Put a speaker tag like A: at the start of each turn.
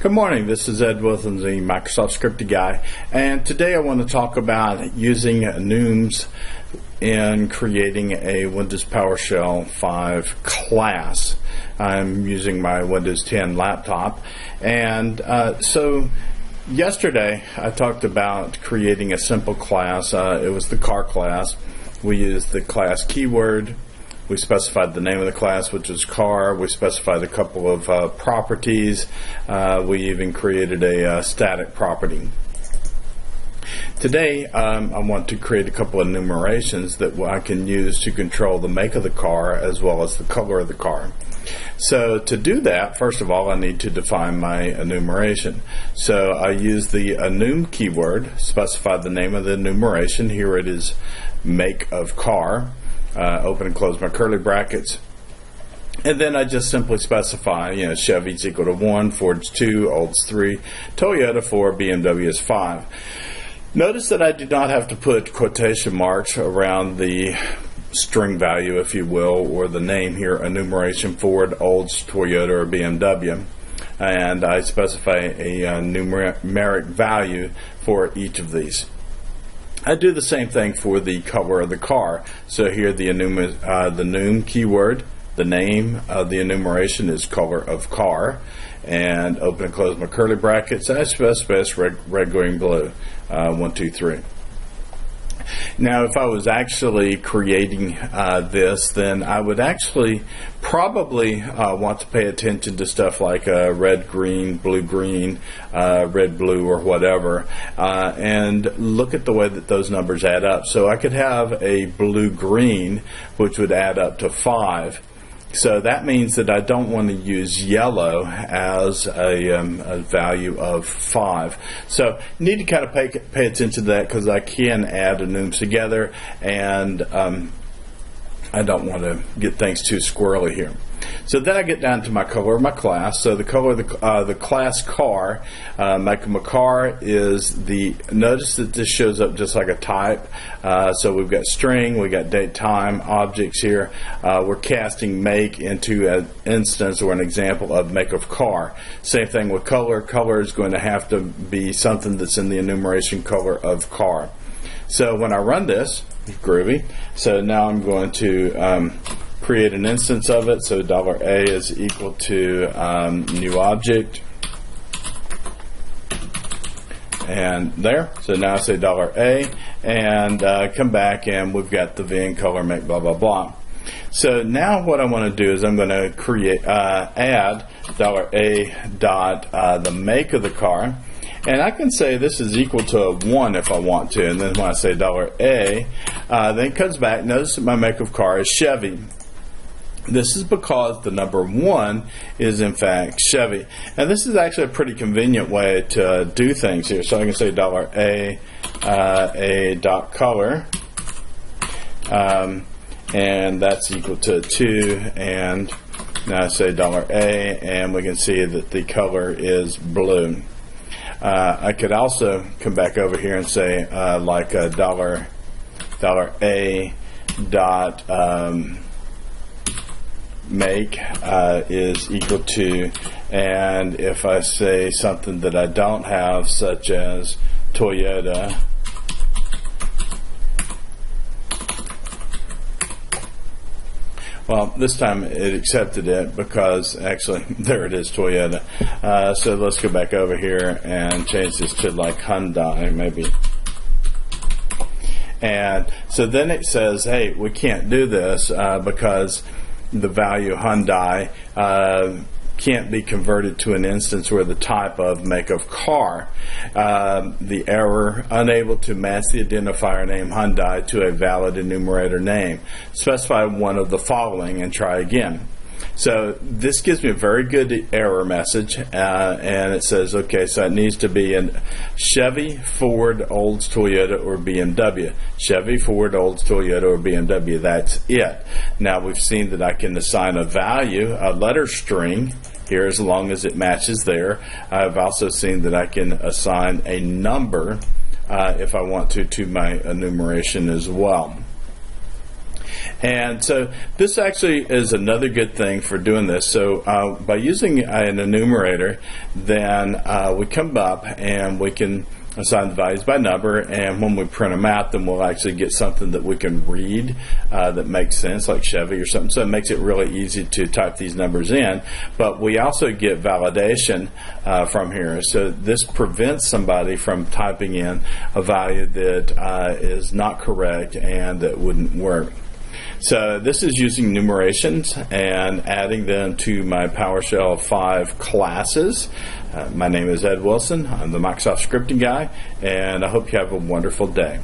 A: Good morning, this is Ed Wilson, the Microsoft Scripted Guy, and today I want to talk about using Enums in creating a Windows PowerShell 5 class. I'm using my Windows 10 laptop, and so yesterday I talked about creating a simple class. It was the car class. We used the class keyword. We specified the name of the class, which is car. We specified a couple of properties. We even created a static property. Today, I want to create a couple of enumerations that I can use to control the make of the car as well as the color of the car. So to do that, first of all, I need to define my enumeration. So I use the enum keyword, specify the name of the enumeration. Here it is, make of car. Open and close my curly brackets, and then I just simply specify, Chevy's equal to 1, Ford's 2, Old's 3, Toyota 4, BMW is 5. Notice that I do not have to put quotation marks around the string value, if you will, or the name here, enumeration Ford, Old's, Toyota, or BMW, and I specify a numeric value for each of these. I do the same thing for the color of the car. So here the enum keyword, the name of the enumeration is color of car, and open and close my curly brackets. I specify red, green, blue, 1, 2, 3. Now, if I was actually creating this, then I would actually probably want to pay attention to stuff like red, green, red, blue, or whatever, and look at the way that those numbers add up. So I could have a blue, green, which would add up to 5. So that means that I don't want to use yellow as a value of 5. So you need to kind of pay attention to that, because I can add enums together, and I don't want to get things too squirrely here. So then I get down to my color of my class. So the color of the class car, make of my car is notice that this shows up just like a type. So we've got string, we got date, time, objects here. We're casting make into an instance or an example of make of car. Same thing with color. Color is going to have to be something that's in the enumeration color of car. So when I run this, groovy. So now I'm going to create an instance of it. So $A is equal to new object, and there. So now I say $A, and come back, and we've got the VN color make blah blah blah. So now what I want to do is I'm going to create add $A dot the make of the car. And I can say this is equal to a 1 if I want to, and then when I say $A, then it comes back. Notice that my make of car is Chevy. This is because the number 1 is in fact Chevy. And this is actually a pretty convenient way to do things here. So I can say $A dot color, and that's equal to 2, and now I say $A, and we can see that the color is blue. I could also come back over here and say like $A dot make is equal to, and if I say something that I don't have, such as Toyota, well, this time it accepted it because actually there it is, Toyota. So let's go back over here and change this to like Hyundai maybe. And so then it says, hey, we can't do this because the value Hyundai can't be converted to an instance where the type of make of car. The error, unable to match the identifier name Hyundai to a valid enumerator name. Specify one of the following and try again. So this gives me a very good error message, and it says, okay, so it needs to be in Chevy, Ford, Olds, Toyota, or BMW. Chevy, Ford, Olds, Toyota, or BMW. That's it. Now we've seen that I can assign a value, a letter string here, as long as it matches there. I've also seen that I can assign a number if I want to my enumeration as well. And so this actually is another good thing for doing this. So by using an enumerator, then we come up and we can assign the values by number, and when we print them out, then we'll actually get something that we can read that makes sense, like Chevy or something. So it makes it really easy to type these numbers in. But we also get validation from here. So this prevents somebody from typing in a value that is not correct and that wouldn't work. So this is using numerations and adding them to my PowerShell 5 classes. My name is Ed Wilson. I'm the Microsoft Scripting Guy, and I hope you have a wonderful day.